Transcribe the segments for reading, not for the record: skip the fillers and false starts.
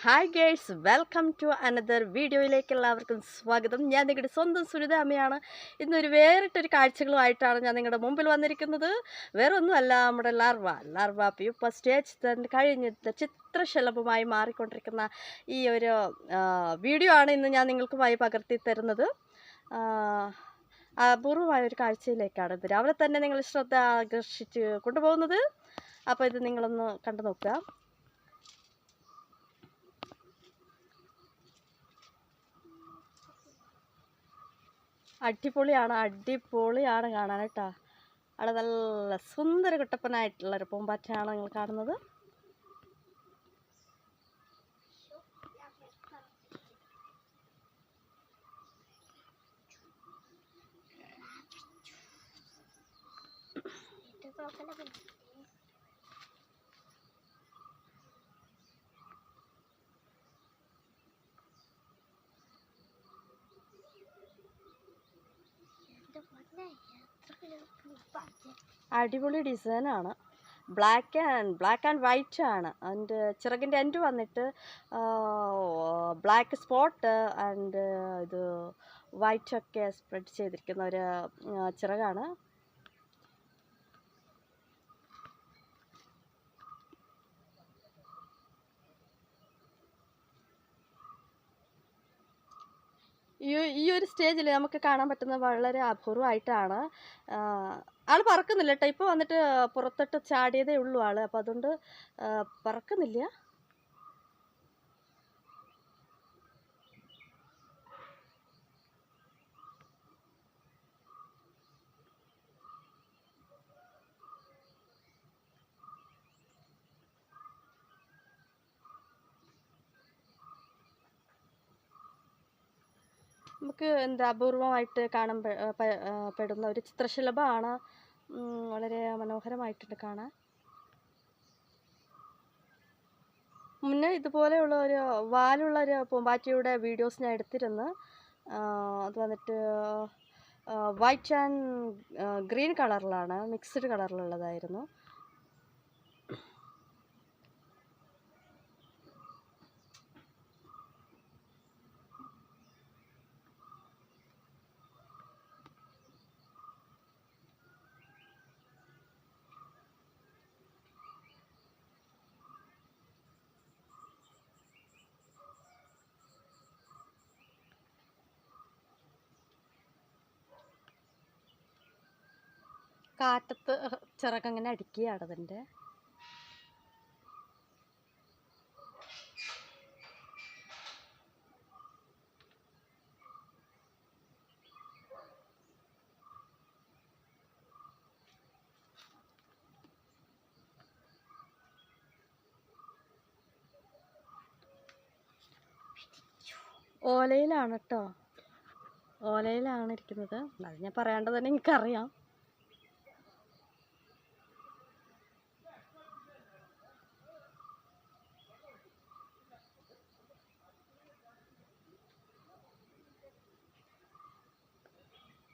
Hi girls, welcome to another വീഡിയോയിലേക്ക് എല്ലാവർക്കും സ്വാഗതം. ഞാൻ നിങ്ങളുടെ സ്വന്തം സുനിത അമ്മയാണ്. ഇന്നൊരു വേറിട്ടൊരു കാഴ്ചകളുമായിട്ടാണ് ഞാൻ നിങ്ങളുടെ മുമ്പിൽ വന്നിരിക്കുന്നത്. വേറെ ഒന്നുമല്ല, നമ്മുടെ ലാർവ പ്യൂപ്പ സ്റ്റേജ് തന്നെ കഴിഞ്ഞിട്ട് ചിത്രശലഭമായി മാറിക്കൊണ്ടിരിക്കുന്ന ഈ ഒരു വീഡിയോ ആണ് ഇന്ന് ഞാൻ നിങ്ങൾക്കുമായി പകർത്തി തരുന്നത്. അപൂർവമായ ഒരു കാഴ്ചയിലേക്കാണ് ഇത് രാവിലെ തന്നെ നിങ്ങൾ ശ്രദ്ധ ആകർഷിച്ച് കൊണ്ടുപോകുന്നത്. അപ്പോൾ ഇത് നിങ്ങളൊന്ന് കണ്ടു നോക്കുക. അടിപൊളിയാണ് കാണാൻ കേട്ടോ. അവിടെ നല്ല സുന്ദര കുട്ടപ്പനായിട്ടുള്ളൊരു പൂമ്പാറ്റയാണ് നിങ്ങൾ കാണുന്നത്. അടിപൊളി ഡിസൈനാണ്. ബ്ലാക്ക് ആൻഡ് വൈറ്റ് ആണ്. അതിൻ്റെ ചിറകിൻ്റെ എൻഡ് വന്നിട്ട് ബ്ലാക്ക് സ്പോട്ട് ആൻഡ് ഇത് വൈറ്റൊക്കെ സ്പ്രെഡ് ചെയ്തിരിക്കുന്ന ഒരു ചിറകാണ്. ഈ ഒരു സ്റ്റേജിൽ നമുക്ക് കാണാൻ പറ്റുന്നത് വളരെ അപൂർവമായിട്ടാണ്. ആൾ പറക്കുന്നില്ല കേട്ടോ. ഇപ്പോൾ വന്നിട്ട് പുറത്തോട്ട് ചാടിയതേ ഉള്ളൂ ആൾ. അപ്പോൾ അതുകൊണ്ട് പറക്കുന്നില്ല. നമുക്ക് അപൂർവമായിട്ട് കാണാൻ പെടുന്ന ഒരു ചിത്രശലഭമാണ്. വളരെ മനോഹരമായിട്ടുണ്ട് കാണാൻ. മുന്നേ ഇതുപോലെയുള്ള ഒരു വാലുള്ള ഒരു പൂമ്പാറ്റയുടെ വീഡിയോസ് ഞാൻ എടുത്തിരുന്നു. അത് വന്നിട്ട് വൈറ്റ് ആൻഡ് ഗ്രീൻ കളറിലാണ്, മിക്സ്ഡ് കളറിലുള്ളതായിരുന്നു. കാറ്റത്ത് ചിറകങ്ങനെ അടിക്കുകയാണ് അതിൻ്റെ. ഓലയിലാണ് കേട്ടോ, ഓലയിലാണ് ഇരിക്കുന്നത്. അത് ഞാൻ പറയാണ്ട് തന്നെ എനിക്കറിയാം.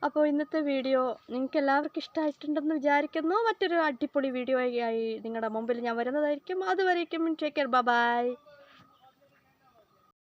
അപ്പോൾ ഇന്നത്തെ വീഡിയോ നിങ്ങൾക്ക് എല്ലാവർക്കും ഇഷ്ടമായിട്ടുണ്ടെന്ന് വിചാരിക്കുന്നു. മറ്റൊരു അടിപൊളി വീഡിയോ ആയി നിങ്ങളുടെ മുമ്പിൽ ഞാൻ വരുന്നതായിരിക്കും. അതുവരേക്കും ടേക്ക് കെയർ, ബൈ.